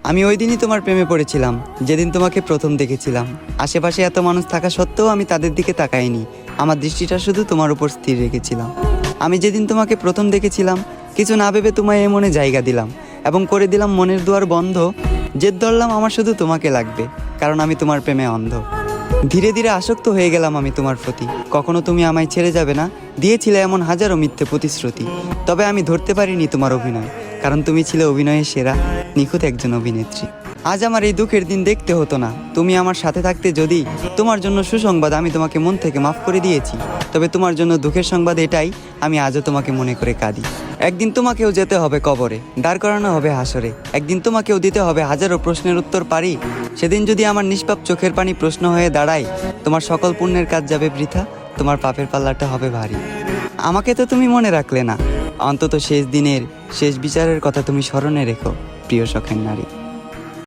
আমি ওই দিনই তোমার প্রেমে পড়েছিলাম, যেদিন তোমাকে প্রথম দেখেছিলাম। আশেপাশে এত মানুষ থাকা সত্ত্বেও আমি তাদের দিকে তাকাইনি, আমার দৃষ্টিটা শুধু তোমার উপর স্থির রেখেছিলাম। আমি যেদিন তোমাকে প্রথম দেখেছিলাম, কিছু না ভেবে তোমায় এ মনে জায়গা দিলাম এবং করে দিলাম মনের দুয়ার বন্ধ। জেদ ধরলাম আমার শুধু তোমাকে লাগবে, কারণ আমি তোমার প্রেমে অন্ধ। ধীরে ধীরে আসক্ত হয়ে গেলাম আমি তোমার প্রতি। কখনো তুমি আমায় ছেড়ে যাবে না দিয়েছিলে এমন হাজারো মিথ্যে প্রতিশ্রুতি। তবে আমি ধরতে পারিনি তোমার অভিনয়, কারণ তুমি ছিলে অভিনয়ের সেরা, নিখুঁত একজন অভিনেত্রী। আজ আমার এই দুঃখের দিন দেখতে হতো না তুমি আমার সাথে থাকতে। যদি তোমার জন্য সুসংবাদ, আমি তোমাকে মন থেকে মাফ করে দিয়েছি। তবে তোমার জন্য দুঃখের সংবাদ এটাই, আমি আজও তোমাকে মনে করে কাঁদি। একদিন তোমাকেও যেতে হবে কবরে, দাঁড় করানো হবে হাসরে। একদিন তোমাকেও দিতে হবে হাজারো প্রশ্নের উত্তর পারি। সেদিন যদি আমার নিষ্পাপ চোখের পানি প্রশ্ন হয়ে দাঁড়ায়, তোমার সকল পুণ্যের কাজ যাবে বৃথা, তোমার পাপের পাল্লাটা হবে ভারী। আমাকে তো তুমি মনে রাখলে না, অন্তত শেষ দিনের শেষ বিচারের কথা তুমি স্মরণে রেখো, প্রিয় শখের নারী।